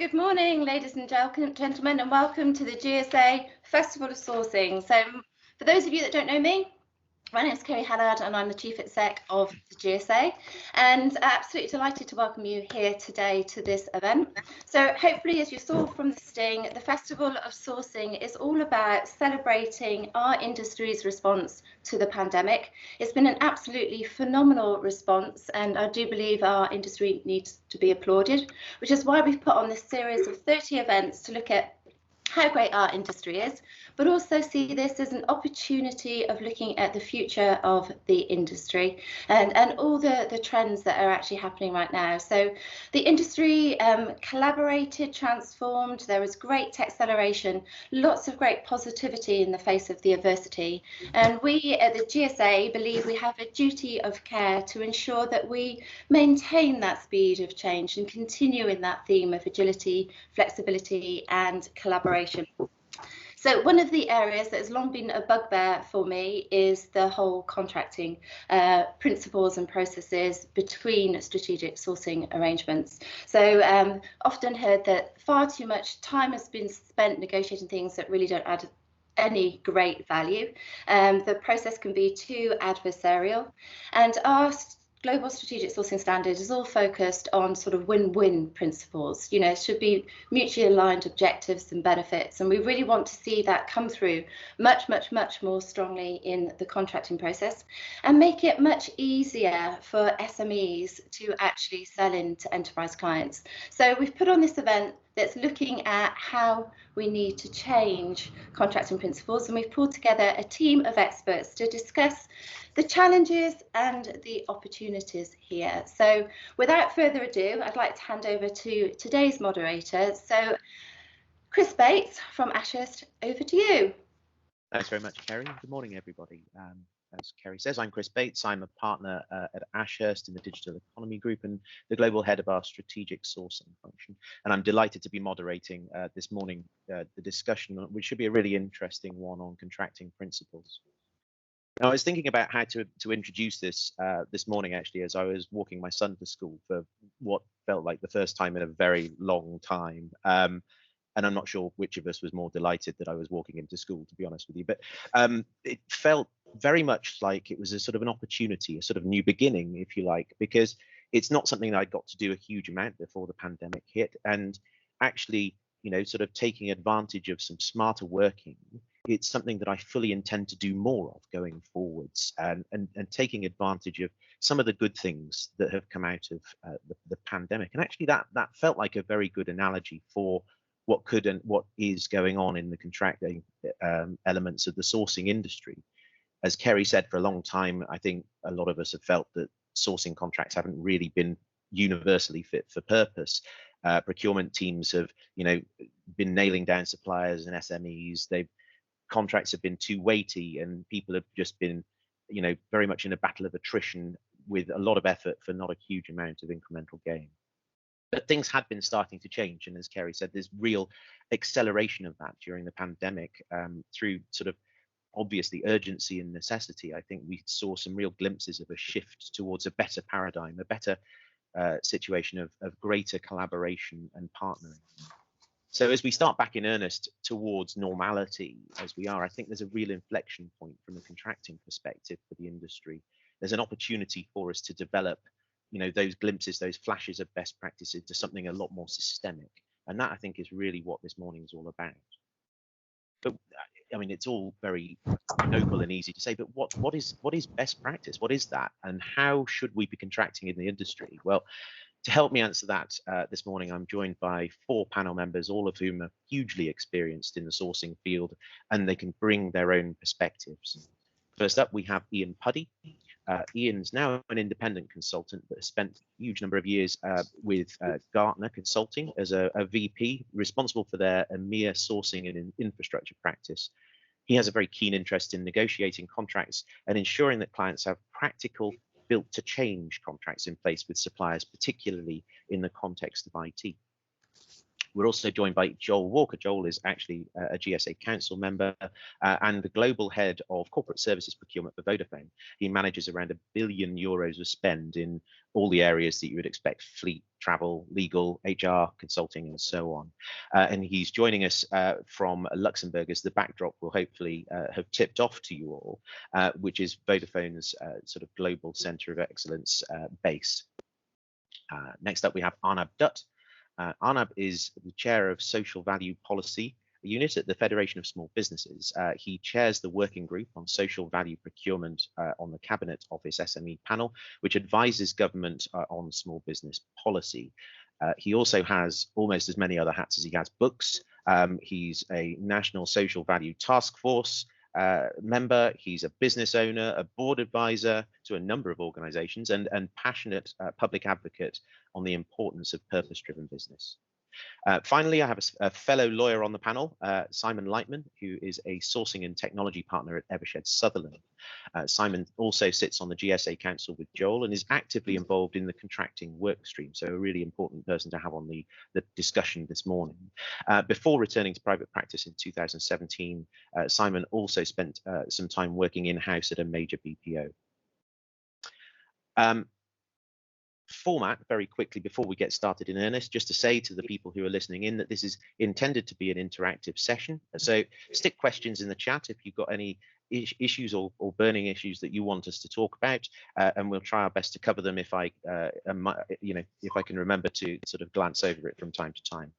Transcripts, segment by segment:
Good morning, ladies and gentlemen, and welcome to the GSA Festival of Sourcing. So, for those of you that don't know me, my name is Kerry Hallard and I'm the Chief Exec of the GSA, and absolutely delighted to welcome you here today to this event. So hopefully, as you saw from the sting, the Festival of Sourcing is all about celebrating our industry's response to the pandemic. It's been an absolutely phenomenal response, and I do believe our industry needs to be applauded, which is why we've put on this series of 30 events to look at how great our industry is, but also see this as an opportunity of looking at the future of the industry and all the trends that are actually happening right now. So the industry collaborated, transformed, there was great acceleration, lots of great positivity in the face of the adversity. And we at the GSA believe we have a duty of care to ensure that we maintain that speed of change and continue in that theme of agility, flexibility and collaboration. So one of the areas that has long been a bugbear for me is the whole contracting principles and processes between strategic sourcing arrangements. So often heard that far too much time has been spent negotiating things that really don't add any great value. The process can be too adversarial, and our global strategic sourcing standard is all focused on sort of win-win principles. You know, it should be mutually aligned objectives and benefits, and we really want to see that come through much more strongly in the contracting process and make it much easier for SMEs to actually sell into enterprise clients. So we've put on this event that's looking at how we need to change contracting principles, and we've pulled together a team of experts to discuss the challenges and the opportunities here. So without further ado, I'd like to hand over to today's moderator. So Chris Bates from Ashurst, over to you. Thanks very much, Kerry. Good morning, everybody. As Kerry says, I'm Chris Bates. I'm a partner at Ashurst in the Digital Economy Group and the global head of our strategic sourcing function. And I'm delighted to be moderating this morning the discussion, which should be a really interesting one on contracting principles. Now, I was thinking about how to introduce this this morning, actually, as I was walking my son to school for what felt like the first time in a very long time. And I'm not sure which of us was more delighted that I was walking him to school, to be honest with you. But it felt very much like it was a sort of an opportunity, a sort of new beginning, if you like, because it's not something that I got to do a huge amount before the pandemic hit. And actually, you know, sort of taking advantage of some smarter working, it's something that I fully intend to do more of going forwards, and taking advantage of some of the good things that have come out of the pandemic. And actually that felt like a very good analogy for what could and what is going on in the contracting elements of the sourcing industry. As Kerry said, for a long time, I think a lot of us have felt that sourcing contracts haven't really been universally fit for purpose. Procurement teams have, you know, been nailing down suppliers and SMEs. Contracts have been too weighty, and people have just been, you know, very much in a battle of attrition with a lot of effort for not a huge amount of incremental gain. But things had been starting to change, and as Kerry said, there's real acceleration of that during the pandemic through sort of obviously urgency and necessity. I think we saw some real glimpses of a shift towards a better paradigm, a better situation of greater collaboration and partnering. So as we start back in earnest towards normality, as we are, I think there's a real inflection point from a contracting perspective for the industry. There's an opportunity for us to develop, you know, those glimpses, those flashes of best practices to something a lot more systemic. And that, I think, is really what this morning is all about. But I mean, it's all very noble and easy to say, but what is best practice? What is that? And how should we be contracting in the industry? Well, to help me answer that this morning, I'm joined by 4 panel members, all of whom are hugely experienced in the sourcing field, and they can bring their own perspectives. First up, we have Ian Puddy. Ian's now an independent consultant, but has spent a huge number of years with Gartner Consulting as a VP, responsible for their EMEA sourcing and infrastructure practice. He has a very keen interest in negotiating contracts and ensuring that clients have practical, built-to-change contracts in place with suppliers, particularly in the context of IT. We're also joined by Joel Walker. Joel is actually a GSA Council member and the Global Head of Corporate Services Procurement for Vodafone. He manages around €1 billion of spend in all the areas that you would expect: fleet, travel, legal, HR, consulting, and so on. And he's joining us from Luxembourg, as the backdrop will hopefully have tipped off to you all, which is Vodafone's sort of global centre of excellence base. Next up, we have Arnab Dutt. Arnab is the chair of Social Value Policy Unit at the Federation of Small Businesses. He chairs the working group on social value procurement on the Cabinet Office SME panel, which advises government on small business policy. He also has almost as many other hats as he has books. He's a National Social Value Task Force member. He's a business owner, a board advisor to a number of organizations, and passionate public advocate on the importance of purpose-driven business. Finally, I have a fellow lawyer on the panel, Simon Lightman, who is a sourcing and technology partner at Evershed Sutherland. Simon also sits on the GSA Council with Joel and is actively involved in the contracting work stream, so a really important person to have on the discussion this morning. Before returning to private practice in 2017, Simon also spent some time working in-house at a major BPO. Format very quickly before we get started in earnest, just to say to the people who are listening in that this is intended to be an interactive session. So stick questions in the chat if you've got any issues or burning issues that you want us to talk about, and we'll try our best to cover them if I if I can remember to sort of glance over it from time to time.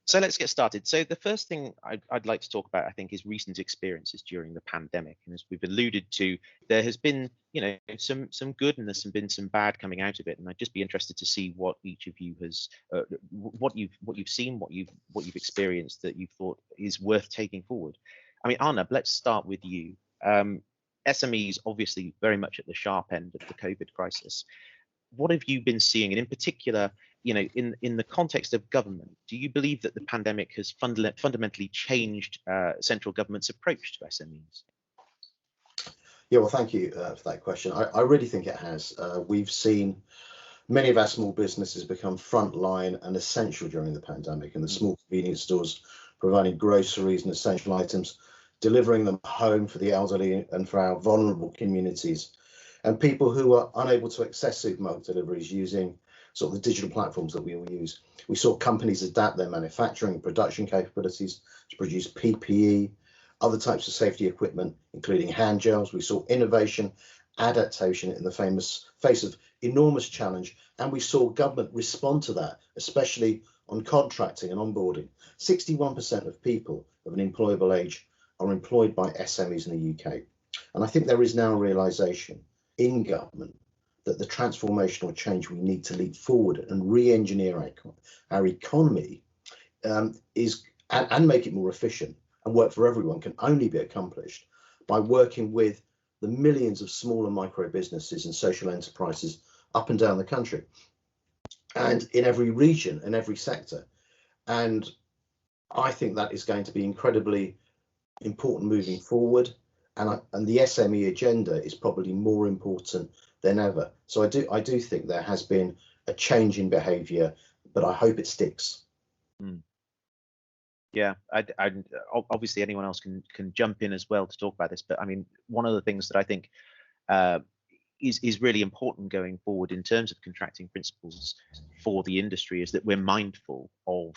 So let's get started. So the first thing I'd like to talk about, I think, is recent experiences during the pandemic. And as we've alluded to, there has been, some good and there's been some bad coming out of it. And I'd just be interested to see what each of you has, what you've seen, what you've experienced that you've thought is worth taking forward. I mean, Arnab, let's start with you. SMEs obviously very much at the sharp end of the COVID crisis. What have you been seeing, and in particular, in the context of government, do you believe that the pandemic has fundamentally changed central government's approach to SMEs? Yeah, well, thank you for that question. I really think it has. We've seen many of our small businesses become frontline and essential during the pandemic, and the small convenience stores providing groceries and essential items, delivering them home for the elderly and for our vulnerable communities, and people who are unable to access supermarket deliveries using sort of the digital platforms that we all use. We saw companies adapt their manufacturing and production capabilities to produce PPE, other types of safety equipment, including hand gels. We saw innovation, adaptation in the face of enormous challenge, and we saw government respond to that, especially on contracting and onboarding. 61% of people of an employable age are employed by SMEs in the UK. And I think there is now a realization in government that the transformational change we need to leap forward and re-engineer our economy and make it more efficient and work for everyone can only be accomplished by working with the millions of small and micro businesses and social enterprises up and down the country and in every region and every sector. And I think that is going to be incredibly important moving forward. And the SME agenda is probably more important than ever. So I do think there has been a change in behaviour, but I hope it sticks. Yeah, I obviously anyone else can jump in as well to talk about this, but I mean, one of the things that I think is really important going forward in terms of contracting principles for the industry is that we're mindful of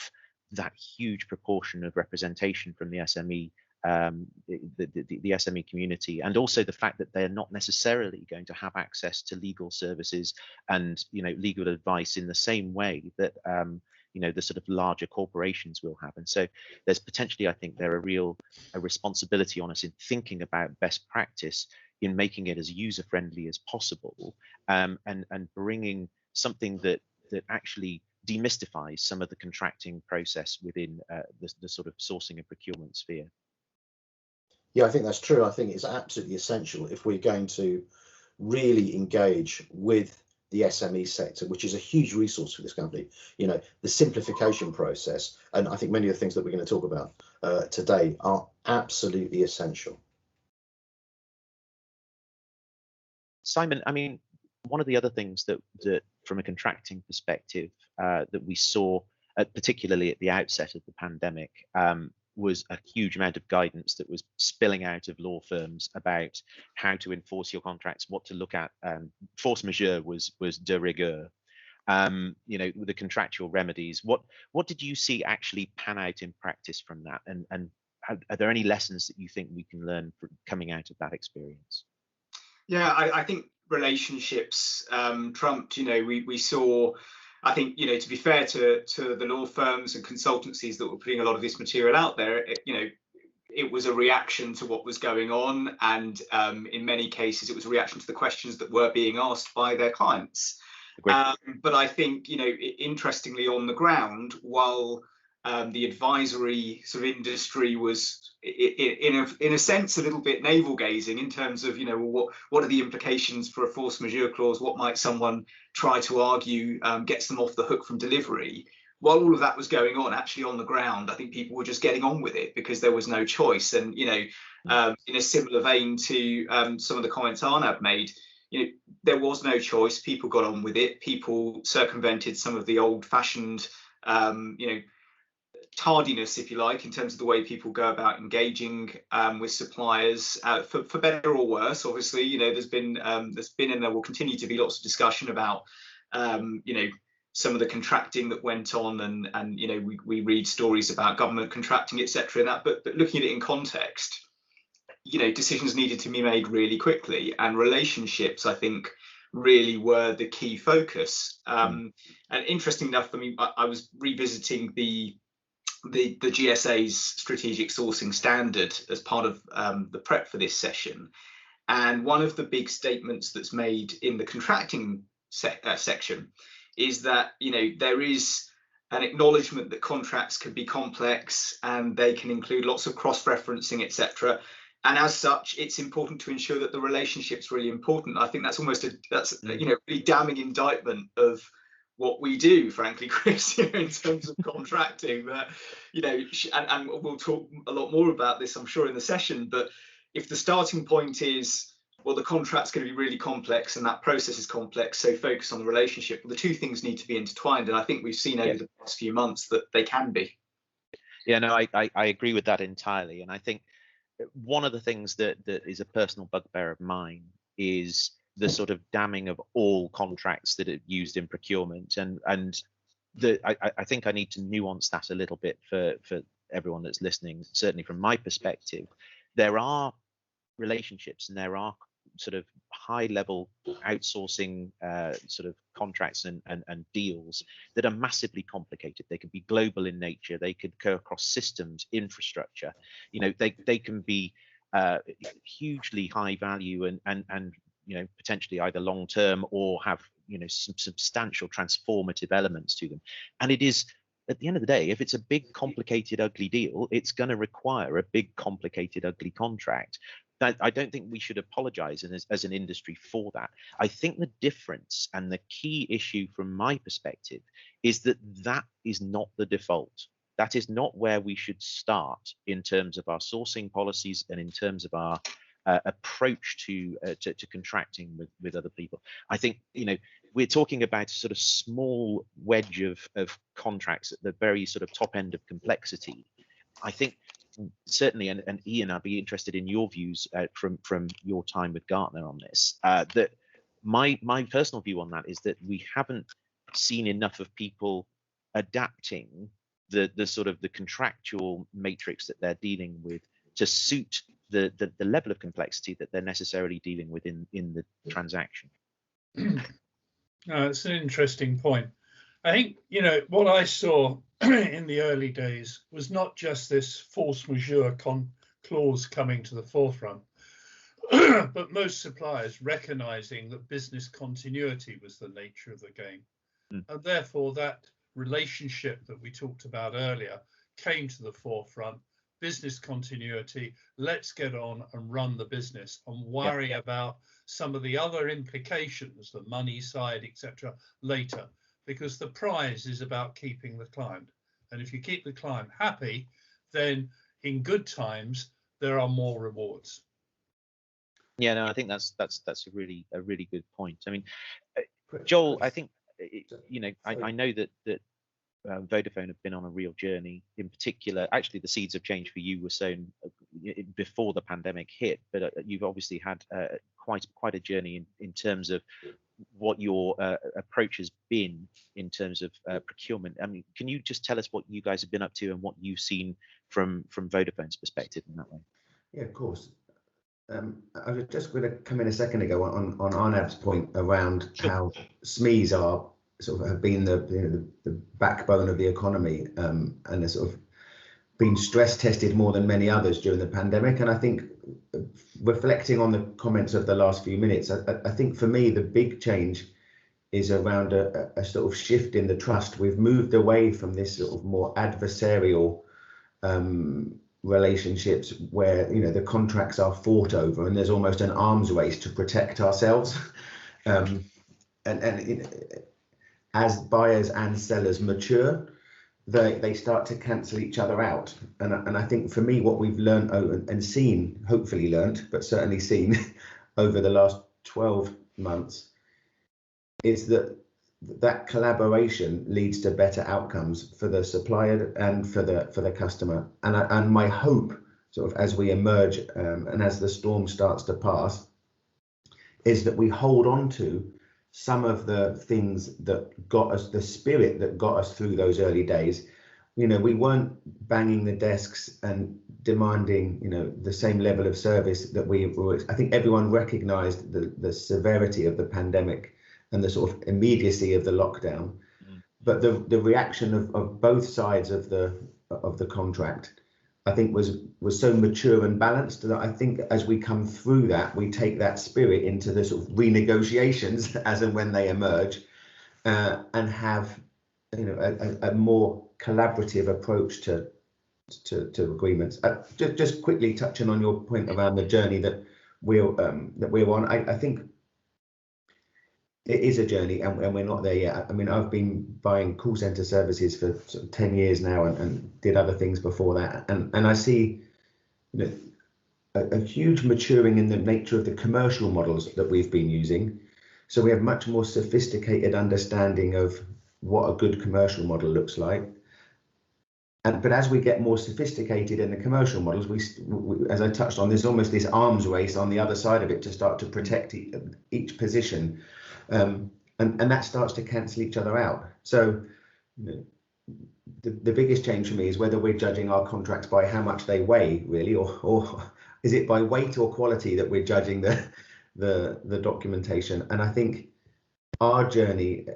that huge proportion of representation from the SME. The SME community, and also the fact that they're not necessarily going to have access to legal services and legal advice in the same way that the sort of larger corporations will have. And so there's potentially, I think, a responsibility on us in thinking about best practice in making it as user friendly as possible, and bringing something that actually demystifies some of the contracting process within the sort of sourcing and procurement sphere. Yeah, I think that's true. I think it's absolutely essential if we're going to really engage with the SME sector, which is a huge resource for this country. The simplification process, and I think many of the things that we're going to talk about today are absolutely essential. Simon, I mean, one of the other things that from a contracting perspective that we saw particularly at the outset of the pandemic, was a huge amount of guidance that was spilling out of law firms about how to enforce your contracts, what to look at. Force majeure was de rigueur. The contractual remedies. What did you see actually pan out in practice from that? And are there any lessons that you think we can learn from coming out of that experience? Yeah, I think relationships trumped. We saw, I think, to be fair to the law firms and consultancies that were putting a lot of this material out there, it was a reaction to what was going on, and in many cases it was a reaction to the questions that were being asked by their clients. But I think, interestingly, on the ground, while the advisory sort of industry was in a sense a little bit navel gazing in terms of what are the implications for a force majeure clause, what might someone try to argue gets them off the hook from delivery. While all of that was going on, actually on the ground, I think people were just getting on with it because there was no choice. And in a similar vein to some of the comments Arnab made, there was no choice. People got on with it. People circumvented some of the old-fashioned tardiness, if you like, in terms of the way people go about engaging with suppliers, for better or worse. Obviously, there's been and there will continue to be lots of discussion about some of the contracting that went on, and we read stories about government contracting, etc. But looking at it in context, decisions needed to be made really quickly, and relationships, I think, really were the key focus. And interesting enough, I was revisiting the GSA's strategic sourcing standard as part of the prep for this session, and one of the big statements that's made in the contracting section is that there is an acknowledgement that contracts can be complex and they can include lots of cross-referencing, etc. And as such, it's important to ensure that the relationship's really important. I think that's almost a really damning indictment of what we do, frankly, Chris, in terms of contracting. That and we'll talk a lot more about this, I'm sure, in the session. But if the starting point is, well, the contract's going to be really complex and that process is complex, so focus on the relationship. Well, the two things need to be intertwined, and I think we've seen over the past few months that they can be. Yeah, no, I agree with that entirely, and I think one of the things that is a personal bugbear of mine is the sort of damning of all contracts that are used in procurement, and I think I need to nuance that a little bit for everyone that's listening. Certainly from my perspective, there are relationships and there are sort of high level outsourcing sort of contracts and deals that are massively complicated. They can be global in nature, they could go across systems, infrastructure, they can be hugely high value and potentially either long term or have some substantial transformative elements to them. And it is, at the end of the day, if it's a big complicated ugly deal, it's going to require a big complicated ugly contract. I don't think we should apologize as an industry for that. I think the difference and the key issue from my perspective is that is not the default. That is not where we should start in terms of our sourcing policies and in terms of our approach to contracting with other people. I think we're talking about a sort of small wedge of contracts at the very sort of top end of complexity. I think certainly, and Ian, I'd be interested in your views from your time with Gartner on this. That my personal view on that is that we haven't seen enough of people adapting the sort of the contractual matrix that they're dealing with to suit the level of complexity that they're necessarily dealing with in the transaction. It's an interesting point. I think, what I saw in the early days was not just this force majeure clause coming to the forefront, but most suppliers recognizing that business continuity was the nature of the game. And therefore, that relationship that we talked about earlier came to the forefront. Business continuity, let's get on and run the business and worry about some of the other implications, the money side, etc., later, because the prize is about keeping the client. And if you keep the client happy, then in good times there are more rewards. Yeah, no, I think that's a really good point. I mean, Joel, I think I know that Vodafone have been on a real journey. In particular, actually, the seeds of change for you were sown before the pandemic hit, but you've obviously had quite a journey in terms of what your approach has been in terms of procurement. I mean, can you just tell us what you guys have been up to and what you've seen from Vodafone's perspective in that way? Yeah, of course. I was just going to come in a second ago on Arnab's point around how SMEs are sort of have been the backbone of the economy, and are sort of been stress tested more than many others during the pandemic. And I think, reflecting on the comments of the last few minutes, I think for me the big change is around a sort of shift in the trust. We've moved away from this sort of more adversarial relationships where the contracts are fought over and there's almost an arms race to protect ourselves. And as buyers and sellers mature, they start to cancel each other out. And I think for me, what we've learned and seen, hopefully learned, but certainly seen over the last 12 months, is that collaboration leads to better outcomes for the supplier and for the customer. And my hope, sort of as we emerge and as the storm starts to pass, is that we hold on to some of the things that got us, the spirit that got us through those early days. We weren't banging the desks and demanding, the same level of service that we were. I think everyone recognized the severity of the pandemic and the sort of immediacy of the lockdown. But the reaction of both sides of the contract, I think was so mature and balanced that I think as we come through that, we take that spirit into the sort of renegotiations as and when they emerge, and have a more collaborative approach to agreements. Just quickly touching on your point around the journey that we're on, I think it is a journey, and we're not there yet. I mean, I've been buying call center services for sort of 10 years now, and did other things before that, and I see a huge maturing in the nature of the commercial models that we've been using. So we have much more sophisticated understanding of what a good commercial model looks like. But as we get more sophisticated in the commercial models, we, as I touched on, there's almost this arms race on the other side of it to start to protect each position. And that starts to cancel each other out. So the biggest change for me is whether we're judging our contracts by how much they weigh, really, or is it by weight or quality that we're judging the documentation. And I think our journey,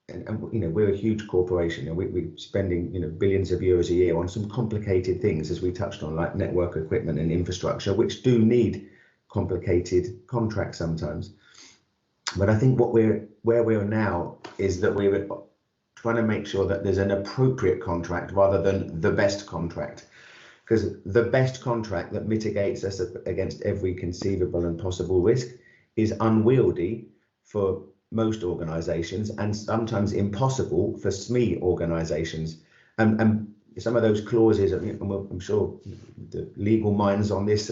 and we're a huge corporation, and we're spending billions of euros a year on some complicated things, as we touched on, like network equipment and infrastructure, which do need complicated contracts sometimes. But I think where we are now is that we're trying to make sure that there's an appropriate contract rather than the best contract, because the best contract that mitigates us against every conceivable and possible risk is unwieldy for most organizations, and sometimes impossible for SME organizations. And some of those clauses, I'm sure the legal minds on this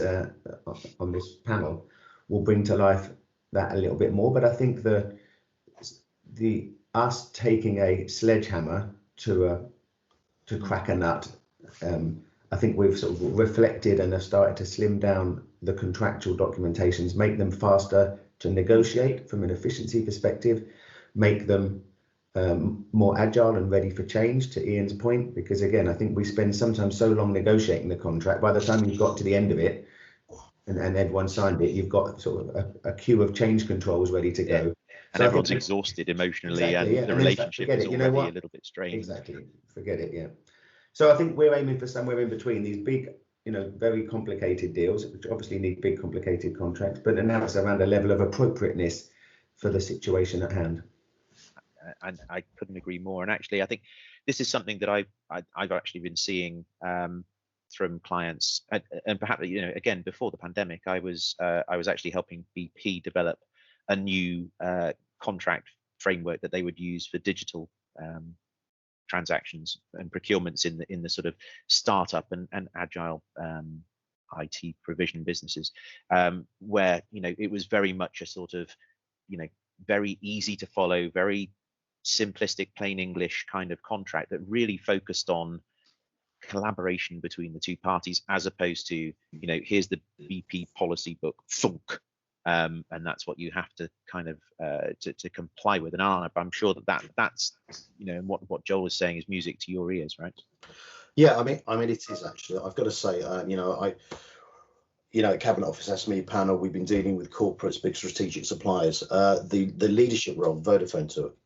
panel will bring to life that a little bit more. But I think the us taking a sledgehammer to crack a nut, I think we've sort of reflected and have started to slim down the contractual documentations, make them faster to negotiate from an efficiency perspective, make them more agile and ready for change, to Ian's point, because again, I think we spend sometimes so long negotiating the contract, by the time you've got to the end of it and everyone signed it, you've got sort of a queue of change controls ready to go. And so everyone's exhausted emotionally, exactly, and the relationship is already a little bit strained. Exactly, forget it, yeah. So I think we're aiming for somewhere in between these big, very complicated deals, which obviously need big, complicated contracts, but now it's around a level of appropriateness for the situation at hand. And I couldn't agree more. And actually, I think this is something that I've actually been seeing from clients, and perhaps again before the pandemic, I was actually helping BP develop a new contract framework that they would use for digital transactions and procurements in the sort of startup and agile IT provision businesses, where it was very much a sort of very easy to follow, very simplistic, plain English kind of contract that really focused on collaboration between the two parties, as opposed to, here's the BP policy book, thunk, and that's what you have to kind of to comply with. And I'm sure that's what Joel is saying is music to your ears, right? Yeah, I mean, it is actually. I've got to say, at Cabinet Office SME panel, we've been dealing with corporates, big strategic suppliers. The leadership role Vodafone took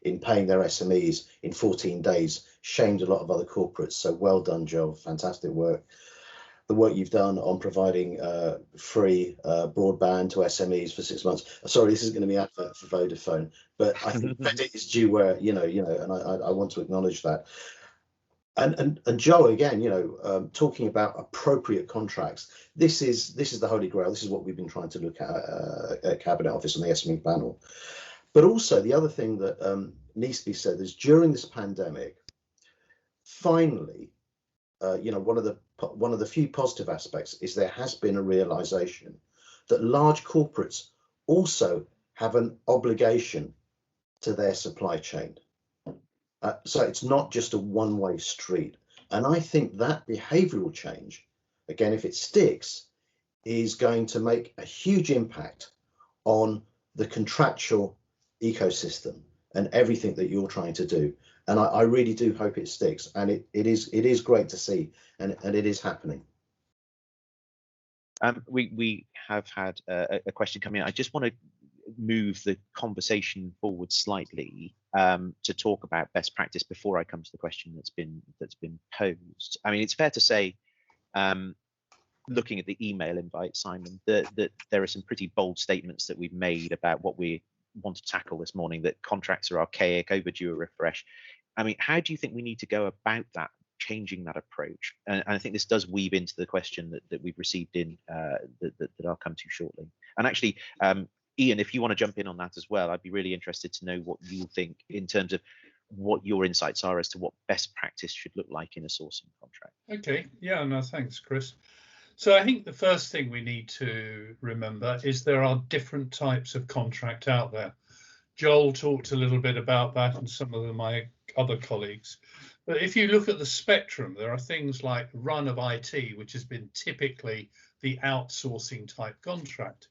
in paying their SMEs in 14 days shamed a lot of other corporates. So well done, Joel. Fantastic work. The work you've done on providing free broadband to SMEs for 6 months. Sorry, this is going to be advert for Vodafone, but I think credit is due where, and I want to acknowledge that. And Joel, again, talking about appropriate contracts, this is the holy grail. This is what we've been trying to look at Cabinet Office and the SME panel. But also the other thing that needs to be said is during this pandemic, finally, one of the few positive aspects is there has been a realization that large corporates also have an obligation to their supply chain. So it's not just a one-way street. And I think that behavioral change, again, if it sticks, is going to make a huge impact on the contractual ecosystem and everything that you're trying to do. And I really do hope it sticks. And it is great to see, and it is happening. We have had a question come in. I just want to move the conversation forward slightly to talk about best practice before I come to the question that's been posed. I mean, it's fair to say, looking at the email invite, Simon, that there are some pretty bold statements that we've made about what we want to tackle this morning, that contracts are archaic, overdue a refresh. I mean, how do you think we need to go about that, changing that approach? And I think this does weave into the question that we've received in that I'll come to shortly. And actually, Ian, if you want to jump in on that as well, I'd be really interested to know what you think in terms of what your insights are as to what best practice should look like in a sourcing contract. Okay, yeah, no, thanks, Chris. So I think the first thing we need to remember is there are different types of contract out there. Joel talked a little bit about that, and some of my other colleagues. But if you look at the spectrum, there are things like run of IT, which has been typically the outsourcing type contract.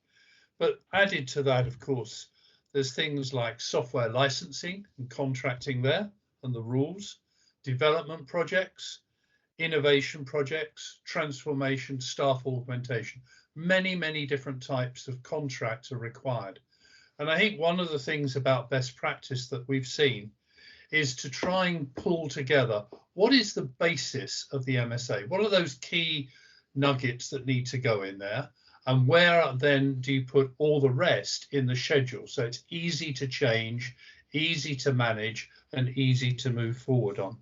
But added to that, of course, there's things like software licensing and contracting there and the rules, development projects, innovation projects, transformation, staff augmentation. Many, many different types of contracts are required. And I think one of the things about best practice that we've seen is to try and pull together what is the basis of the MSA? What are those key nuggets that need to go in there? And where then do you put all the rest in the schedule? So it's easy to change, easy to manage, and easy to move forward on.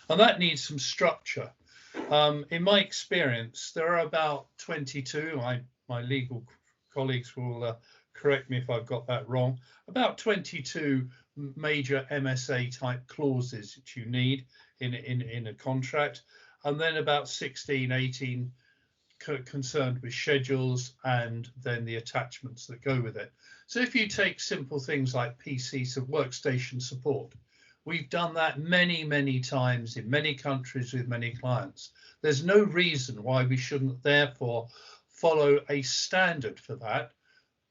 And that needs some structure. In my experience, there are about 22, my legal colleagues will correct me if I've got that wrong, about 22 major MSA type clauses that you need in a contract, and then about 16, 18 concerned with schedules and then the attachments that go with it. So if you take simple things like PCs of workstation support, we've done that many, many times in many countries with many clients. There's no reason why we shouldn't therefore follow a standard for that,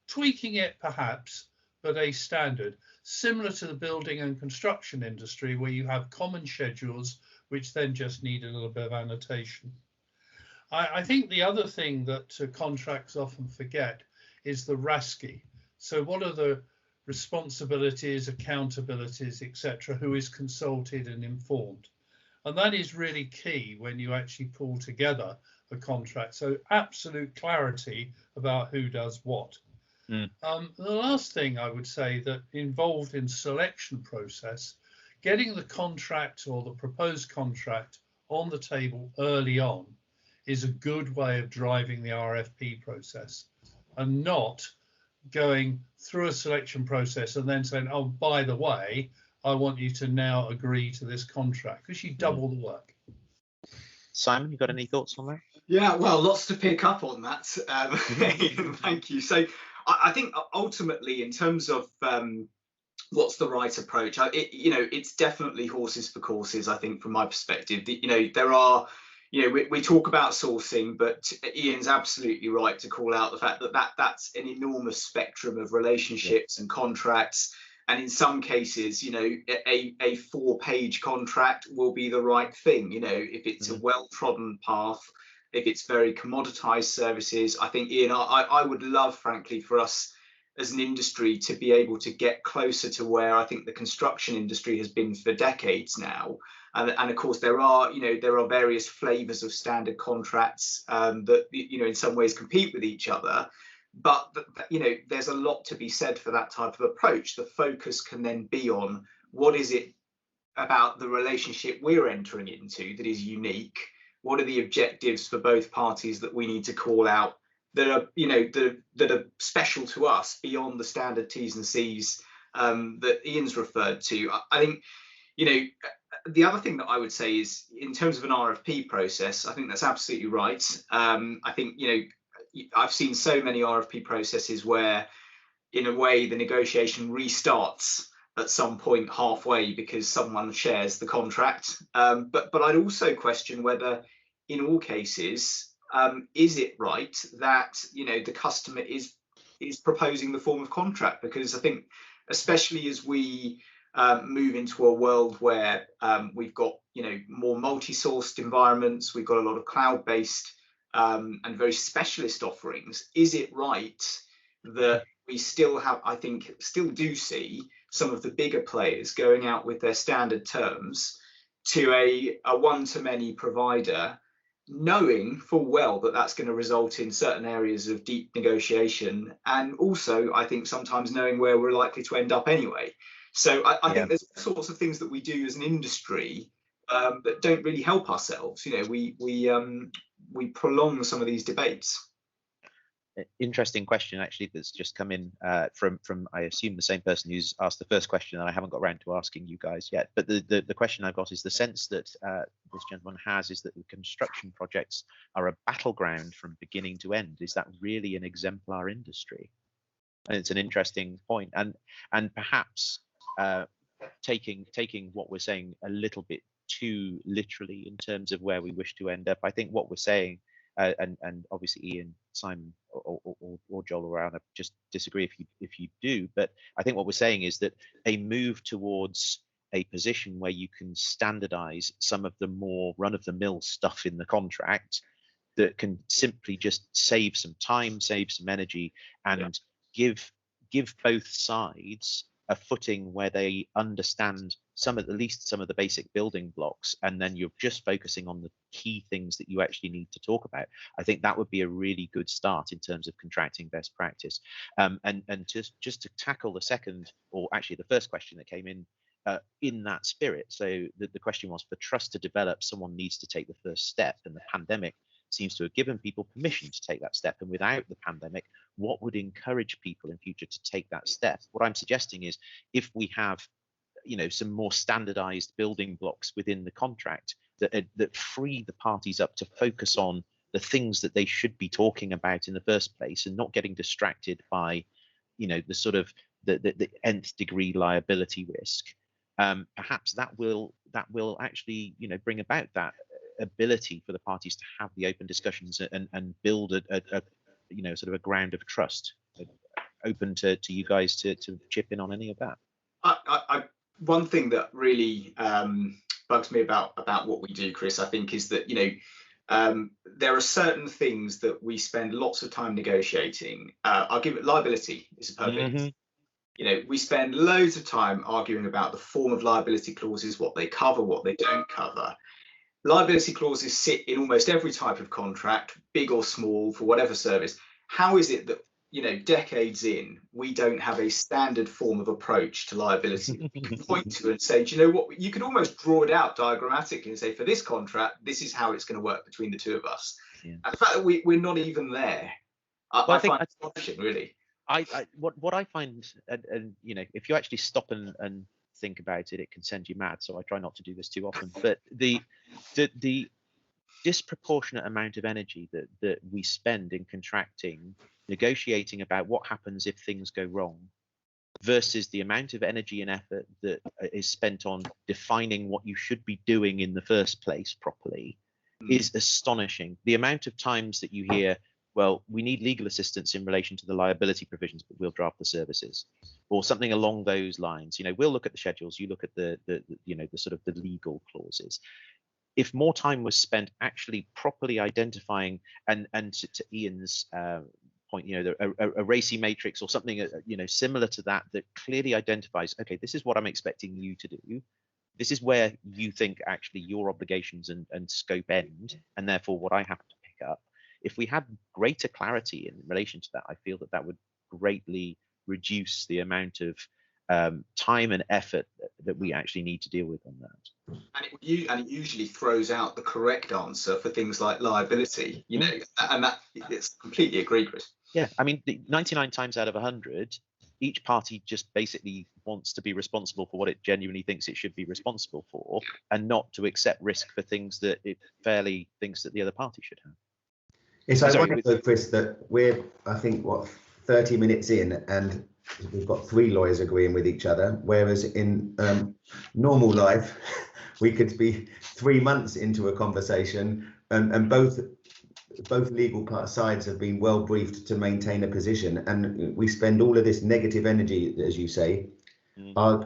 tweaking it perhaps, but a standard similar to the building and construction industry, where you have common schedules which then just need a little bit of annotation. I think the other thing that contracts often forget is the RASCI. So what are the responsibilities, accountabilities, etc., who is consulted and informed? And that is really key when you actually pull together a contract. So absolute clarity about who does what. The last thing I would say that involved in selection process, getting the contract or the proposed contract on the table early on is a good way of driving the RFP process, and not going through a selection process and then saying, oh, by the way, I want you to now agree to this contract, because you double the work. Simon, you got any thoughts on that? Yeah, well, lots to pick up on that. Thank you. So I think ultimately, in terms of what's the right approach? It's definitely horses for courses, I think, from my perspective. There are, we talk about sourcing, but Ian's absolutely right to call out the fact that that's an enormous spectrum of relationships and contracts. And in some cases, a 4-page contract will be the right thing. If it's a well-trodden path, if it's very commoditized services, I think, Ian, I would love, frankly, for us as an industry to be able to get closer to where I think the construction industry has been for decades now. And of course, there are various flavors of standard contracts that, in some ways compete with each other. But, there's a lot to be said for that type of approach. The focus can then be on what is it about the relationship we're entering into that is unique? What are the objectives for both parties that we need to call out that are, that are special to us beyond the standard T's and C's that Ian's referred to? I think, the other thing that I would say is, in terms of an RFP process, I think that's absolutely right. I think, I've seen so many RFP processes where, in a way, the negotiation restarts at some point halfway because someone shares the contract. But I'd also question whether, in all cases, is it right that the customer is proposing the form of contract? Because I think, especially as we move into a world where we've got more multi-sourced environments, we've got a lot of cloud-based and very specialist offerings, is it right that we still do see some of the bigger players going out with their standard terms to a one-to-many provider, knowing full well that that's going to result in certain areas of deep negotiation, and also, I think, sometimes knowing where we're likely to end up anyway? So I think there's all sorts of things that we do as an industry that don't really help ourselves. We prolong some of these debates. Interesting question, actually, that's just come in from I assume the same person who's asked the first question, and I haven't got around to asking you guys yet. But the question I've got is the sense that this gentleman has is that the construction projects are a battleground from beginning to end. Is that really an exemplar industry? And it's an interesting point, and perhaps taking what we're saying a little bit too literally in terms of where we wish to end up. I think what we're saying, and obviously Ian, Simon, or Joel or Anna just disagree if you do, but I think what we're saying is that a move towards a position where you can standardize some of the more run-of-the-mill stuff in the contract that can simply just save some time, save some energy, and give both sides a footing where they understand at least some of the basic building blocks, and then you're just focusing on the key things that you actually need to talk about. I think that would be a really good start in terms of contracting best practice. And just to tackle the second, or actually the first question that came in that spirit. So the question was, for trust to develop, someone needs to take the first step, and the pandemic seems to have given people permission to take that step. And without the pandemic, what would encourage people in future to take that step? What I'm suggesting is, if we have some more standardized building blocks within the contract that free the parties up to focus on the things that they should be talking about in the first place, and not getting distracted by the sort of the nth degree liability risk, perhaps that will actually bring about that ability for the parties to have the open discussions and build a sort of a ground of trust. Open to you guys to chip in on any of that. One thing that really bugs me about what we do, Chris, I think, is that there are certain things that we spend lots of time negotiating. I'll give it liability is a perfect. We spend loads of time arguing about the form of liability clauses, what they cover, what they don't cover. Liability clauses sit in almost every type of contract, big or small, for whatever service. How is it that, decades in, we don't have a standard form of approach to liability we can point to and say, do you know what, you can almost draw it out diagrammatically and say, for this contract, this is how it's going to work between the two of us. And the fact that we're not even there, I find it astonishing, really. What I find, and if you actually stop and think about it, it can send you mad. So I try not to do this too often. But the disproportionate amount of energy that we spend in contracting, negotiating about what happens if things go wrong, versus the amount of energy and effort that is spent on defining what you should be doing in the first place properly is astonishing. The amount of times that you hear, well, we need legal assistance in relation to the liability provisions, but we'll draft the services, or something along those lines. You know, we'll look at the schedules, you look at the you know, the sort of the legal clauses. If more time was spent actually properly identifying, and to Ian's point, you know, a racy matrix or something, you know, similar to that, that clearly identifies, okay, this is what I'm expecting you to do. This is where you think actually your obligations and scope end, and therefore what I have to pick up. If we had greater clarity in relation to that, I feel that that would greatly reduce the amount of time and effort that we actually need to deal with on that. And it usually throws out the correct answer for things like liability, you know, and that it's completely agreed, Chris. Yeah, I mean, 99 times out of 100, each party just basically wants to be responsible for what it genuinely thinks it should be responsible for, and not to accept risk for things that it fairly thinks that the other party should have. It's ironic though, Chris, that we're, I think, what, 30 minutes in, and we've got 3 lawyers agreeing with each other, whereas in normal life, we could be 3 months into a conversation, and both legal sides have been well briefed to maintain a position, and we spend all of this negative energy, as you say.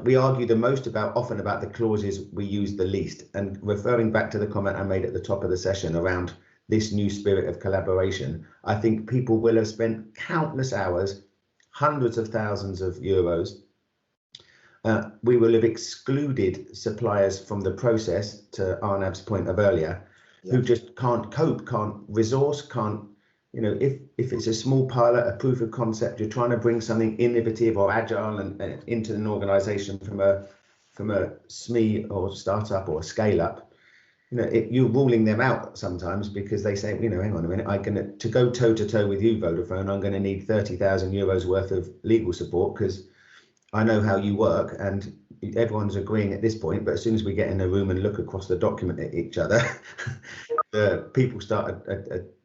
We argue the most often about the clauses we use the least, and referring back to the comment I made at the top of the session around this new spirit of collaboration, I think people will have spent countless hours, hundreds of thousands of euros. We will have excluded suppliers from the process, to Arnab's point of earlier, who just can't cope, can't resource, can't, you know, if it's a small pilot, a proof of concept, you're trying to bring something innovative or agile and into an organization from a SME or startup or scale up, you know, you're ruling them out sometimes because they say, you know, hang on a minute, to go toe to toe with you, Vodafone, I'm going to need 30,000 euros worth of legal support because I know how you work, and everyone's agreeing at this point. But as soon as we get in a room and look across the document at each other, people start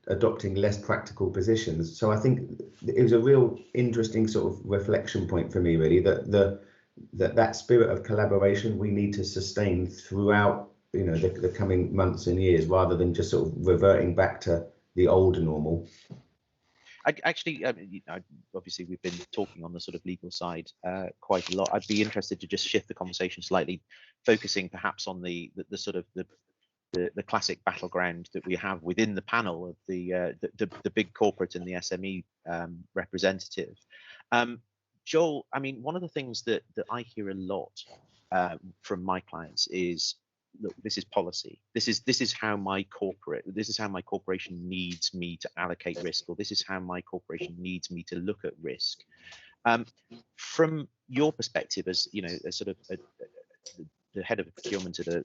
adopting less practical positions. So I think it was a real interesting sort of reflection point for me, really, that spirit of collaboration we need to sustain throughout, you know, the coming months and years, rather than just sort of reverting back to the old normal. Actually, obviously we've been talking on the sort of legal side quite a lot. I'd be interested to just shift the conversation slightly, focusing perhaps on the sort of the classic battleground that we have within the panel of the big corporate and the SME representative. Joel, I mean, one of the things that I hear a lot from my clients is, look, this is policy. This is how my corporation needs me to allocate risk, or this is how my corporation needs me to look at risk. From your perspective, as you know, as sort of the head of procurement at a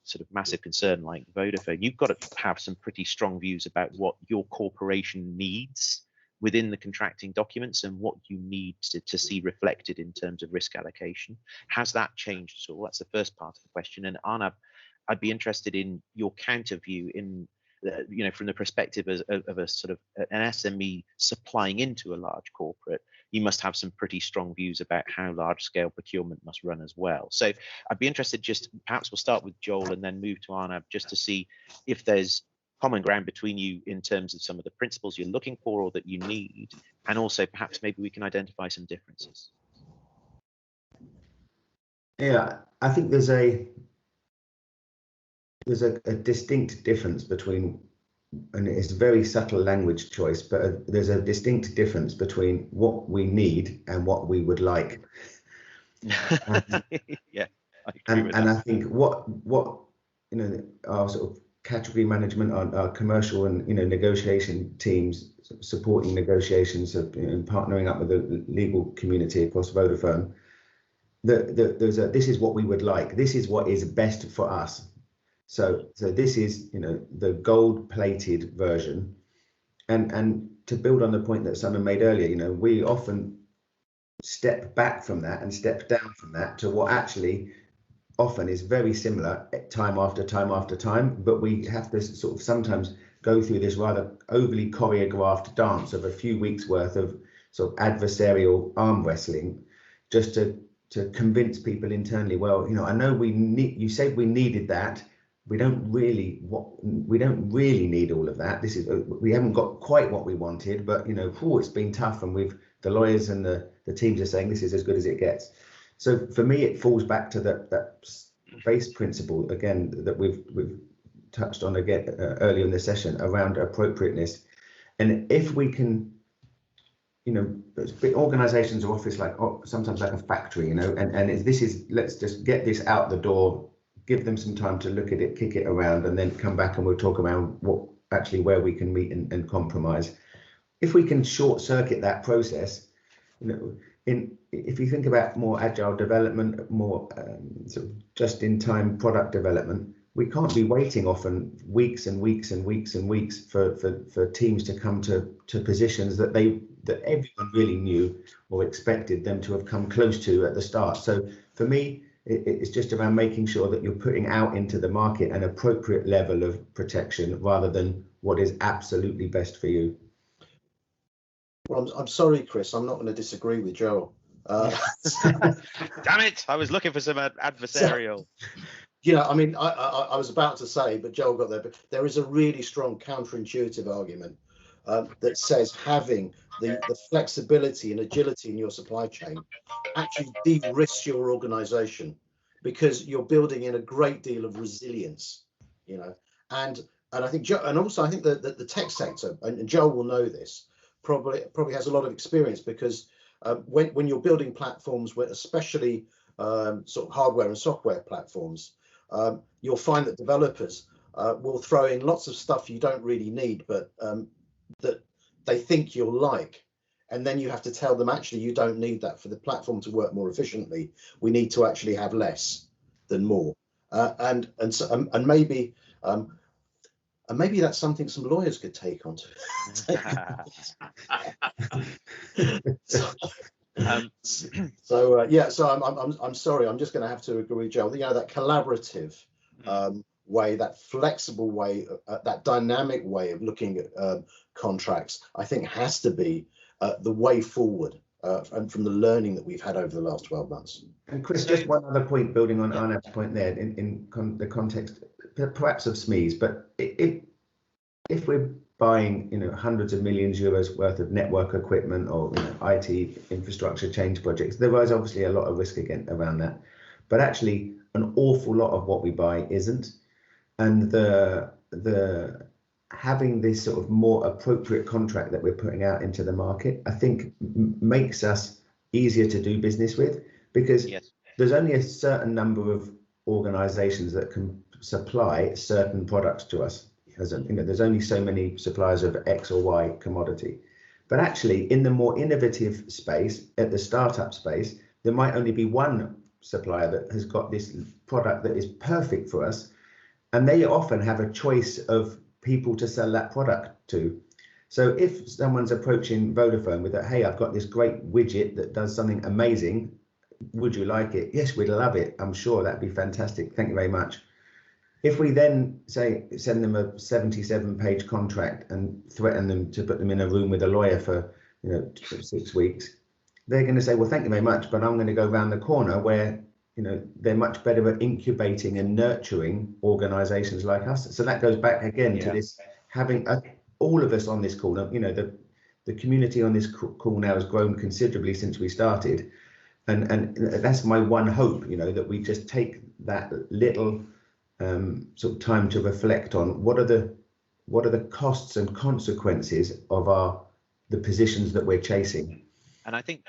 sort of massive concern like Vodafone, you've got to have some pretty strong views about what your corporation needs within the contracting documents and what you need to see reflected in terms of risk allocation. Has that changed at all? That's the first part of the question. And Arnab, I'd be interested in your counter view in, you know, from the perspective of a sort of an SME supplying into a large corporate. You must have some pretty strong views about how large scale procurement must run as well. So I'd be interested, just perhaps we'll start with Joel and then move to Arnab, just to see if there's common ground between you in terms of some of the principles you're looking for or that you need, and also perhaps maybe we can identify some differences. Yeah, I think there's a distinct difference between, and it's a very subtle language choice, but there's a distinct difference between what we need and what we would like. Yeah, I agree with that. And I think what you know, our sort of category management, our commercial and, you know, negotiation teams supporting negotiations of, you know, and partnering up with the legal community across Vodafone. This is what we would like. This is what is best for us. So this is, you know, the gold-plated version. And to build on the point that Simon made earlier, you know, we often step back from that and step down from that to what actually often is very similar time after time after time, but we have to sort of sometimes go through this rather overly choreographed dance of a few weeks worth of sort of adversarial arm wrestling just to convince people internally, well, you know, I know you said we needed that. We don't really need all of that. We haven't got quite what we wanted, but you know, it's been tough, and the lawyers and the teams are saying this is as good as it gets. So for me, it falls back to that base principle again that we've touched on again earlier in the session around appropriateness. And if we can, you know, big organizations are office sometimes like a factory, you know, and let's just get this out the door, give them some time to look at it, kick it around, and then come back and we'll talk about where we can meet and compromise. If we can short circuit that process, you know, if you think about more agile development, more sort of just in time product development, we can't be waiting often weeks and weeks and weeks and weeks for teams to come to positions that everyone really knew or expected them to have come close to at the start. So for me, it's just around making sure that you're putting out into the market an appropriate level of protection rather than what is absolutely best for you. Well, I'm sorry, Chris, I'm not going to disagree with Joel. Damn it! I was looking for some adversarial. You know, I mean, I was about to say, but Joel got there. But there is a really strong counterintuitive argument that says having the flexibility and agility in your supply chain actually de-risks your organization, because you're building in a great deal of resilience, you know. And I think also I think that the tech sector, and Joel will know this, probably has a lot of experience, because when you're building platforms, especially sort of hardware and software platforms, you'll find that developers will throw in lots of stuff you don't really need, but that they think you'll like. And then you have to tell them, actually, you don't need that for the platform to work more efficiently. We need to actually have less than more. And maybe that's something some lawyers could take on. So I'm sorry, I'm just going to have to agree with Joel. You know, that collaborative way, that flexible way, that dynamic way of looking at contracts, I think has to be the way forward, and from the learning that we've had over the last 12 months. And Chris, just one other point, building on Arnab's point there, in the context perhaps of SMEs, but if we're buying, you know, hundreds of millions euros worth of network equipment or, you know, IT infrastructure change projects, there is obviously a lot of risk again around that. But actually, an awful lot of what we buy isn't, and the having this sort of more appropriate contract that we're putting out into the market, I think makes us easier to do business with, because there's only a certain number of organizations that can supply certain products to us. As you know, there's only so many suppliers of X or Y commodity. But actually, in the more innovative space, at the startup space, there might only be one supplier that has got this product that is perfect for us, and they often have a choice of people to sell that product to. So if someone's approaching Vodafone with that, hey, I've got this great widget that does something amazing, would you like it? Yes, we'd love it. I'm sure that'd be fantastic. Thank you very much. If we then send them a 77-page contract and threaten them to put them in a room with a lawyer for, you know, 6 weeks, they're going to say, well, thank you very much, but I'm going to go around the corner where, you know, they're much better at incubating and nurturing organizations like us. So that goes back again to this, having all of us on this call. You know, the community on this call now has grown considerably since we started, and that's my one hope, you know, that we just take that little sort of time to reflect on what are the costs and consequences of the positions that we're chasing. And I think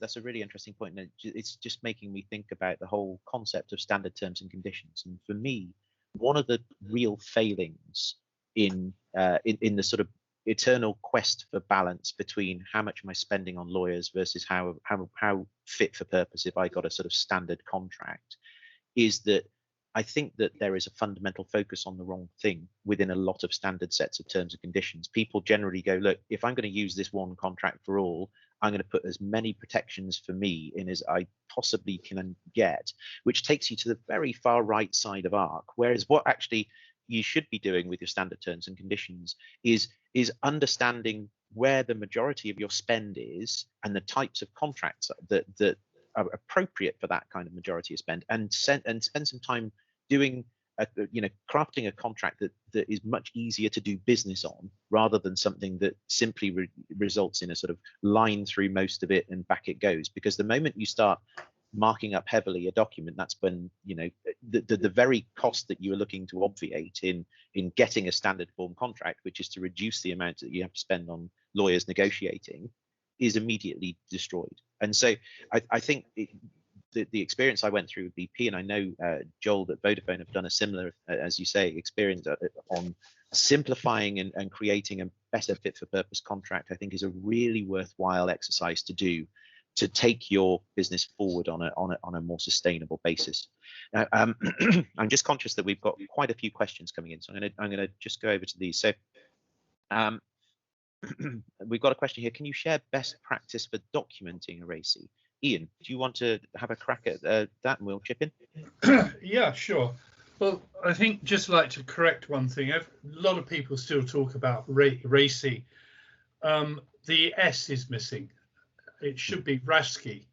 that's a really interesting point. And it's just making me think about the whole concept of standard terms and conditions. And for me, one of the real failings in the sort of eternal quest for balance between how much am I spending on lawyers versus how fit for purpose if I got a sort of standard contract, is that I think that there is a fundamental focus on the wrong thing within a lot of standard sets of terms and conditions. People generally go, look, if I'm going to use this one contract for all, I'm going to put as many protections for me in as I possibly can get, which takes you to the very far right side of ARC. Whereas what actually you should be doing with your standard terms and conditions is understanding where the majority of your spend is and the types of contracts that appropriate for that kind of majority of spend, and spend some time doing crafting a contract that is much easier to do business on, rather than something that simply results in a sort of line through most of it and back it goes. Because the moment you start marking up heavily a document, that's when the very cost that you are looking to obviate in getting a standard form contract, which is to reduce the amount that you have to spend on lawyers negotiating, is immediately destroyed. And so I think the experience I went through with BP, and I know Joel at Vodafone have done a similar, as you say, experience on simplifying and creating a better fit for purpose contract, I think is a really worthwhile exercise to do, to take your business forward on a more sustainable basis. Now, I'm just conscious that we've got quite a few questions coming in, so I'm gonna just go over to these. So we've got a question here. Can you share best practice for documenting a racy? Ian, do you want to have a crack at that, and we'll chip in? Yeah, sure. Well, I think just like to correct one thing. A lot of people still talk about racy. The S is missing. It should be RASCI,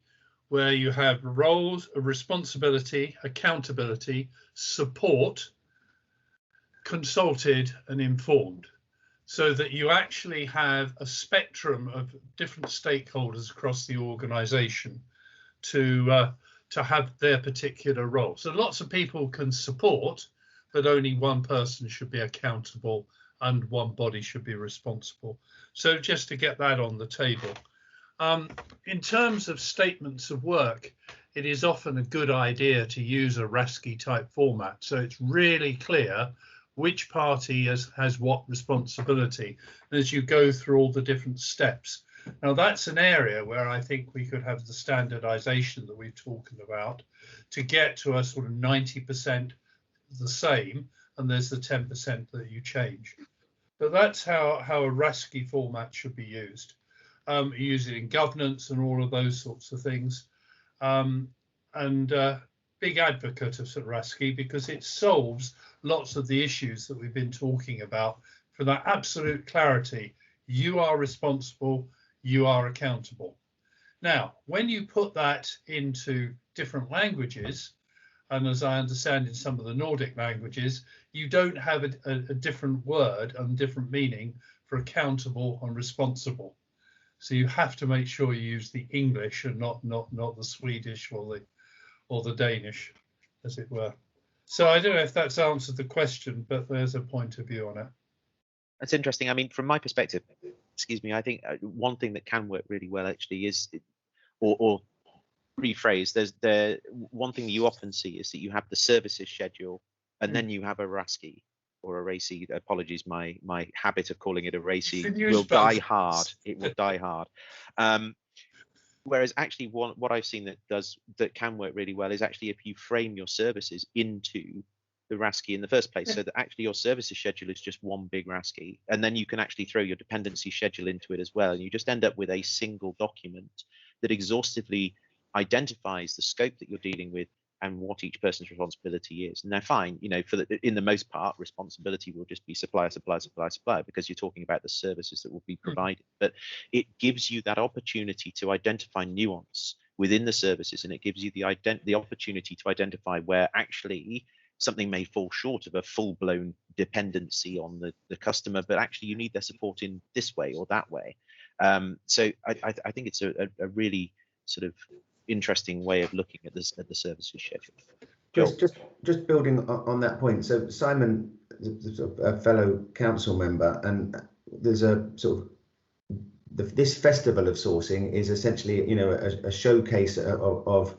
where you have roles, responsibility, accountability, support, consulted, and informed, so that you actually have a spectrum of different stakeholders across the organization to have their particular role. So lots of people can support, but only one person should be accountable and one body should be responsible. So just to get that on the table. In terms of statements of work, it is often a good idea to use a RASCI type format, so it's really clear which party has what responsibility as you go through all the different steps. Now, that's an area where I think we could have the standardization that we're talking about to get to a sort of 90% the same, and there's the 10% that you change. But that's how a RASCI format should be used. Use it in governance and all of those sorts of things. Big advocate of RASCI because it solves lots of the issues that we've been talking about for that absolute clarity. You are responsible, you are accountable. Now, when you put that into different languages, and as I understand in some of the Nordic languages, you don't have a different word and different meaning for accountable and responsible. So you have to make sure you use the English and not the Swedish or the Danish, as it were. So I don't know if that's answered the question, but there's a point of view on it. That's interesting. I mean, from my perspective, excuse me, I think one thing that can work really well actually is, or rephrase, there's one thing that you often see is that you have the services schedule, and then you have a RASCI or a racy. Apologies, my habit of calling it a racy will die hard. It will die hard. Whereas actually what I've seen that can work really well is actually if you frame your services into the RASCI in the first place, so that actually your services schedule is just one big RASCI, and then you can actually throw your dependency schedule into it as well, and you just end up with a single document that exhaustively identifies the scope that you're dealing with and what each person's responsibility is. Now, fine, in the most part, responsibility will just be supplier, because you're talking about the services that will be provided. But it gives you that opportunity to identify nuance within the services, and it gives you the opportunity to identify where actually something may fall short of a full-blown dependency on the customer, but actually you need their support in this way or that way. So I think it's a really sort of interesting way of looking at this, at the services schedule. Just building on that point. So Simon is a fellow council member, and there's a sort of this festival of sourcing is essentially a showcase of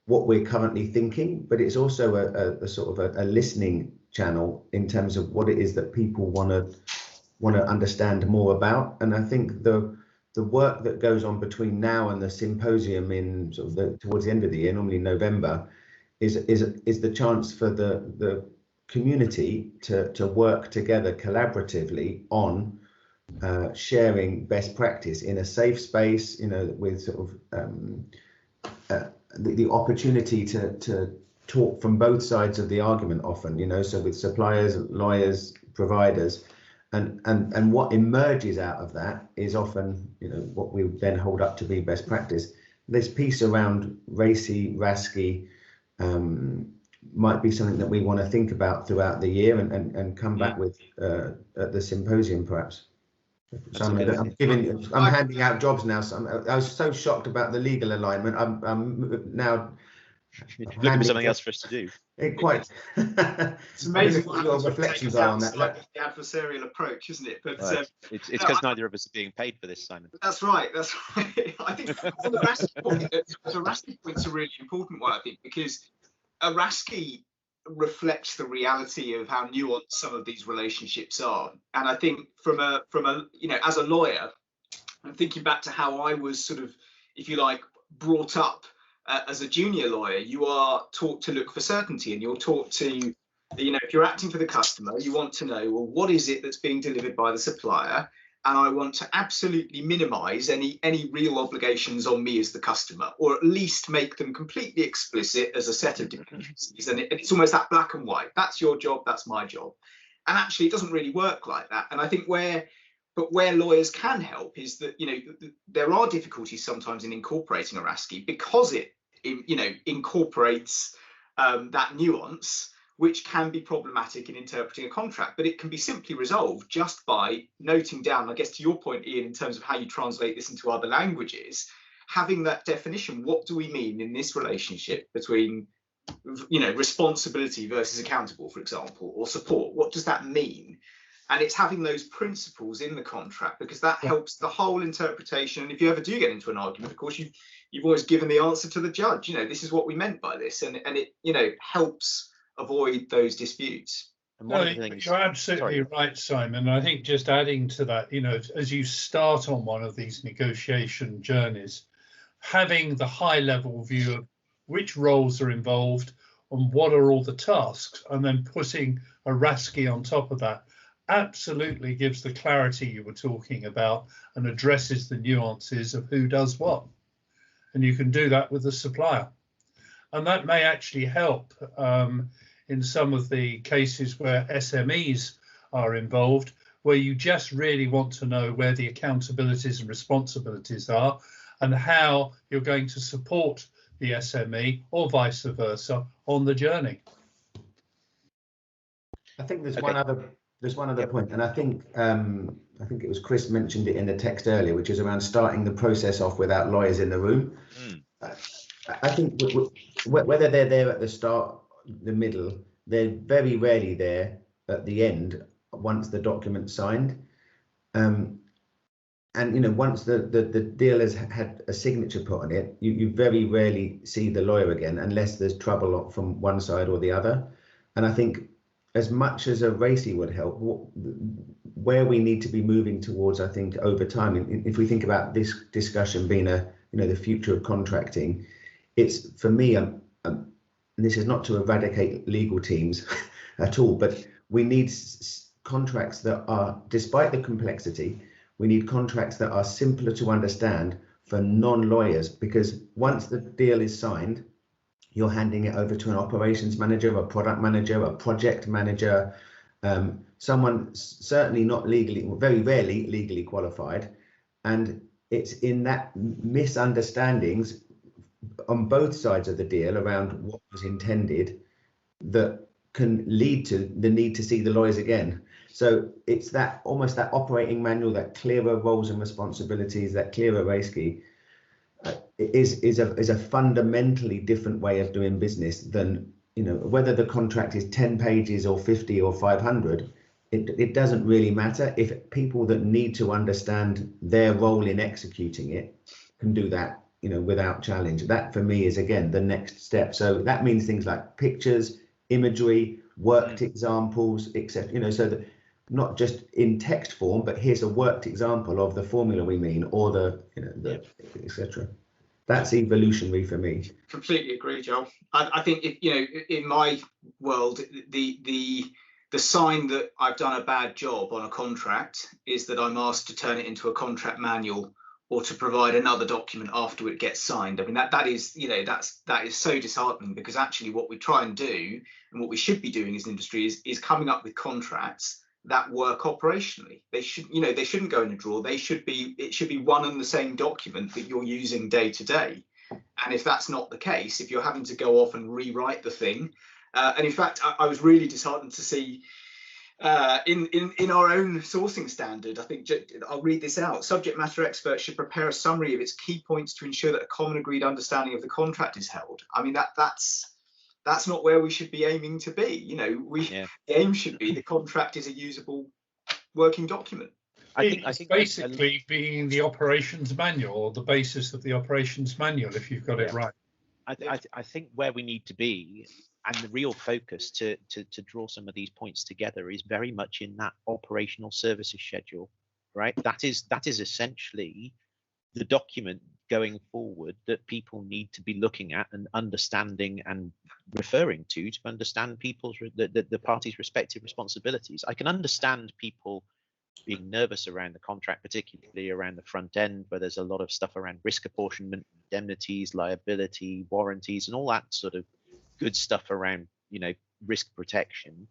what we're currently thinking, but it's also a sort of a listening channel in terms of what it is that people want to understand more about. And I think the work that goes on between now and the symposium in sort of towards the end of the year, normally November, is the chance for the community to work together collaboratively on sharing best practice in a safe space, with sort of the opportunity to talk from both sides of the argument often, so with suppliers, lawyers, providers. And what emerges out of that is often, what we then hold up to be best practice, this piece around racy, rasky, might be something that we want to think about throughout the year and come back with at the symposium, perhaps. So I'm handing out jobs now. So I was so shocked about the legal alignment. I'm now looking for something else for us to do. Quite. It's amazing what your reflections are on that. The adversarial approach, isn't it? But it's because neither of us are being paid for this, Simon. That's right. That's right. I think on the rasky point, the rasky point's a really important one, I think, because a rasky reflects the reality of how nuanced some of these relationships are. And I think from a as a lawyer, I'm thinking back to how I was sort of, if you like, brought up as a junior lawyer. You are taught to look for certainty, and you're taught to, if you're acting for the customer, you want to know, well, what is it that's being delivered by the supplier? And I want to absolutely minimize any real obligations on me as the customer, or at least make them completely explicit as a set of dependencies. And it's almost that black and white. That's your job, that's my job. And actually, it doesn't really work like that. And I think where lawyers can help is that, there are difficulties sometimes in incorporating a rasky because it, incorporates that nuance, which can be problematic in interpreting a contract, but it can be simply resolved just by noting down, I guess to your point, Ian, in terms of how you translate this into other languages, having that definition. What do we mean in this relationship between, responsibility versus accountable, for example, or support? What does that mean? And it's having those principles in the contract, because that helps the whole interpretation. And if you ever do get into an argument, of course, you've always given the answer to the judge. This is what we meant by this, and it helps avoid those disputes. No, you're absolutely right, Simon. I think just adding to that, as you start on one of these negotiation journeys, having the high level view of which roles are involved and what are all the tasks, and then putting a rasky on top of that absolutely gives the clarity you were talking about and addresses the nuances of who does what. And you can do that with the supplier. And that may actually help in some of the cases where SMEs are involved, where you just really want to know where the accountabilities and responsibilities are and how you're going to support the SME or vice versa on the journey. I think there's one other point, and I think it was Chris mentioned it in the text earlier, which is around starting the process off without lawyers in the room. I think whether they're there at the start, the middle, they're very rarely there at the end once the document's signed. And once the deal has had a signature put on it, you very rarely see the lawyer again unless there's trouble from one side or the other. And I think as much as a racy would help, where we need to be moving towards, I think, over time, if we think about this discussion being the future of contracting, it's, for me, and this is not to eradicate legal teams at all, but we need contracts that are, despite the complexity, we need contracts that are simpler to understand for non-lawyers, because once the deal is signed, you're handing it over to an operations manager, a product manager, a project manager, someone certainly not very rarely legally qualified. And it's in that misunderstandings on both sides of the deal around what was intended that can lead to the need to see the lawyers again. So it's that almost that operating manual, that clearer roles and responsibilities, that clearer racy is a fundamentally different way of doing business than, whether the contract is 10 pages or 50 or 500. It doesn't really matter if people that need to understand their role in executing it can do that, without challenge. That for me is, again, the next step. So that means things like pictures, imagery, worked examples, etc. So that not just in text form, but here's a worked example of the formula we mean, or the etc. That's evolutionary for me. Completely agree, Joel. I think in my world, the sign that I've done a bad job on a contract is that I'm asked to turn it into a contract manual or to provide another document after it gets signed. I mean, that is so disheartening, because actually what we try and do, and what we should be doing as an industry, is coming up with contracts that work operationally. They shouldn't go in a drawer. It should be one and the same document that you're using day to day. And if that's not the case, if you're having to go off and rewrite the thing, and in fact, I was really disheartened to see in our own sourcing standard, I think, I'll read this out. Subject matter experts should prepare a summary of its key points to ensure that a common agreed understanding of the contract is held. I mean, that's not where we should be aiming to be. You know, the aim should be the contract is a usable working document. I think basically being the operations manual, or the basis of the operations manual, if you've got it right. I think where we need to be, and the real focus to draw some of these points together, is very much in that operational services schedule, right? That is essentially the document going forward that people need to be looking at and understanding and referring to understand people's the parties' respective responsibilities. I can understand people being nervous around the contract, particularly around the front end, where there's a lot of stuff around risk apportionment, indemnities, liability, warranties, and all that sort of good stuff around, you know, risk protection.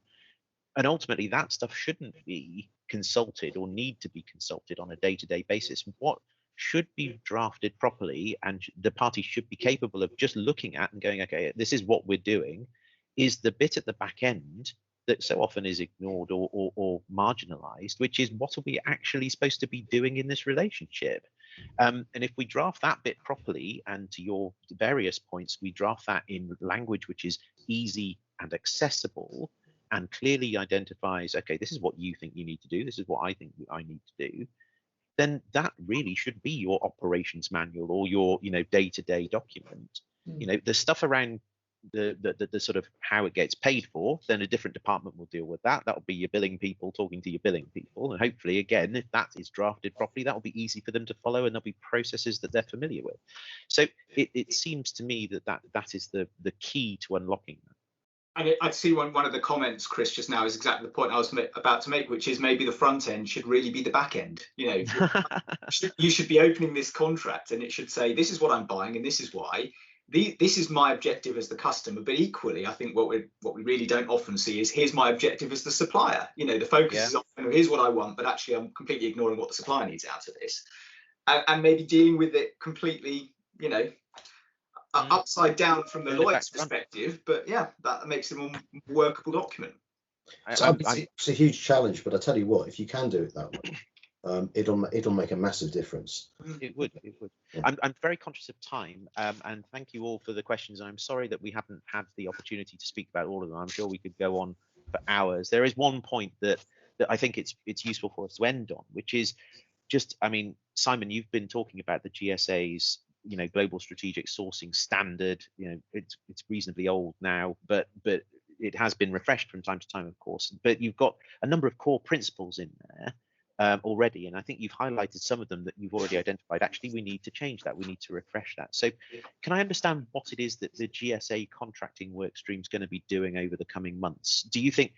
And ultimately that stuff shouldn't be consulted or need to be consulted on a day-to-day basis. What should be drafted properly, and the parties should be capable of just looking at and going, okay, this is what we're doing, is the bit at the back end that so often is ignored or marginalized, which is what are we actually supposed to be doing in this relationship? And if we draft that bit properly, and to your various points, we draft that in language which is easy and accessible and clearly identifies, okay, this is what you think you need to do, this is what I think I need to do, then that really should be your operations manual or your, you know, day-to-day document. You know, the stuff around the sort of how it gets paid for, then a different department will deal with that. That'll be your billing people talking to your billing people, and hopefully, again, if that is drafted properly, that will be easy for them to follow, and there'll be processes that they're familiar with. So it seems to me that is the key to unlocking that. And I'd see one of the comments, Chris, just now is exactly the point I was about to make, which is maybe the front end should really be the back end. You know, you should be opening this contract and it should say, this is what I'm buying and this is why. This is my objective as the customer, but equally, I think what we really don't often see is, here's my objective as the supplier. You know, the focus is often, here's what I want, but actually I'm completely ignoring what the supplier needs out of this, and maybe dealing with it completely, you know, upside down from the lawyer's perspective. But yeah, that makes it a more workable document. It's a huge challenge, but I tell you what, if you can do it that way, it'll make a massive difference. It would. Yeah. I'm very conscious of time, and thank you all for the questions. I'm sorry that we haven't had the opportunity to speak about all of them. I'm sure we could go on for hours. There is one point that I think it's useful for us to end on, which is just, I mean, Simon, you've been talking about the GSA's, you know, global strategic sourcing standard. You know, it's reasonably old now, but it has been refreshed from time to time, of course. But you've got a number of core principles in there already, and I think you've highlighted some of them that you've already identified. Actually, we need to change that. We need to refresh that. So can I understand what it is that the GSA contracting work stream is going to be doing over the coming months? Do you think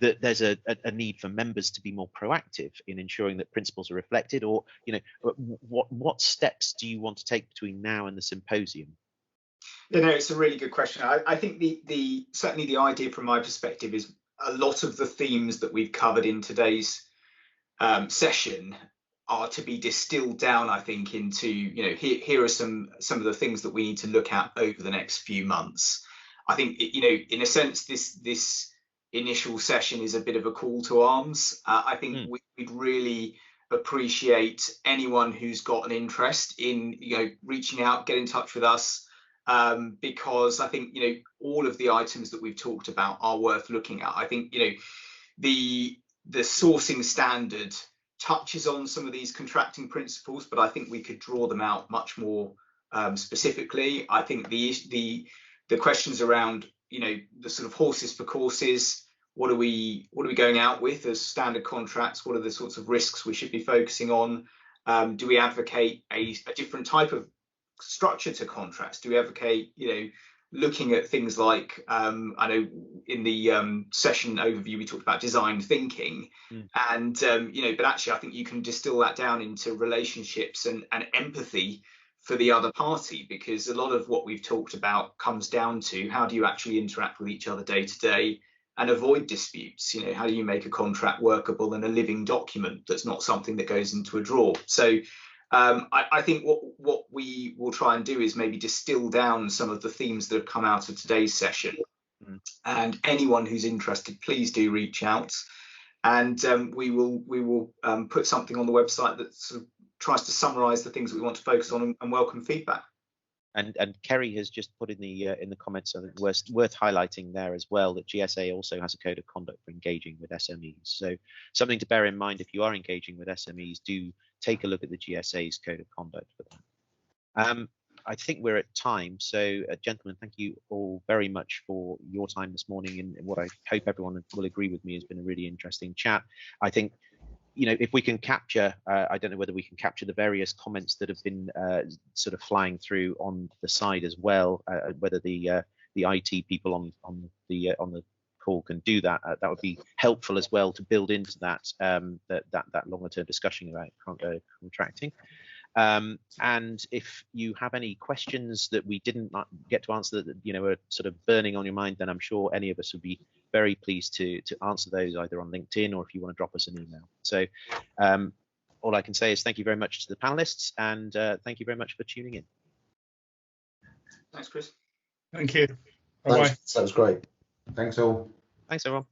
that there's a need for members to be more proactive in ensuring that principles are reflected, or, you know, what steps do you want to take between now and the symposium? You know, it's a really good question. I think certainly the idea from my perspective is a lot of the themes that we've covered in today's session are to be distilled down, I think, into, you know, here are some of the things that we need to look at over the next few months. I think, you know, in a sense, this initial session is a bit of a call to arms. I think we'd really appreciate anyone who's got an interest in, you know, reaching out, get in touch with us, because I think, you know, all of the items that we've talked about are worth looking at. I think, you know, the sourcing standard touches on some of these contracting principles, but I think we could draw them out much more specifically. I think the questions around, you know, the sort of horses for courses, what are we going out with as standard contracts? What are the sorts of risks we should be focusing on? Do we advocate a different type of structure to contracts? Do we advocate, you know, looking at things like, I know in the session overview we talked about design thinking, and you know, but actually I think you can distill that down into relationships and empathy for the other party, because a lot of what we've talked about comes down to how do you actually interact with each other day to day and avoid disputes. You know, how do you make a contract workable and a living document that's not something that goes into a drawer? So I think what we will try and do is maybe distill down some of the themes that have come out of today's session. And anyone who's interested, please do reach out, and we will put something on the website that sort of tries to summarise the things that we want to focus on and welcome feedback. And Kerry has just put in the comments, I think worth highlighting there as well, that GSA also has a code of conduct for engaging with SMEs. So something to bear in mind if you are engaging with SMEs, do take a look at the GSA's code of conduct for that. I think we're at time. So gentlemen, thank you all very much for your time this morning, and what I hope everyone will agree with me has been a really interesting chat. I think, you know, if we can capture, I don't know whether we can capture the various comments that have been sort of flying through on the side as well, whether the IT people on the call can do that. That would be helpful as well to build into that that longer term discussion about contracting. And if you have any questions that we didn't get to answer that, you know, are sort of burning on your mind, then I'm sure any of us would be very pleased to answer those either on LinkedIn or if you want to drop us an email. So all I can say is thank you very much to the panelists, and thank you very much for tuning in. Thanks, Chris. Thank you. Thanks. That was great. Thanks all. Thanks, everyone.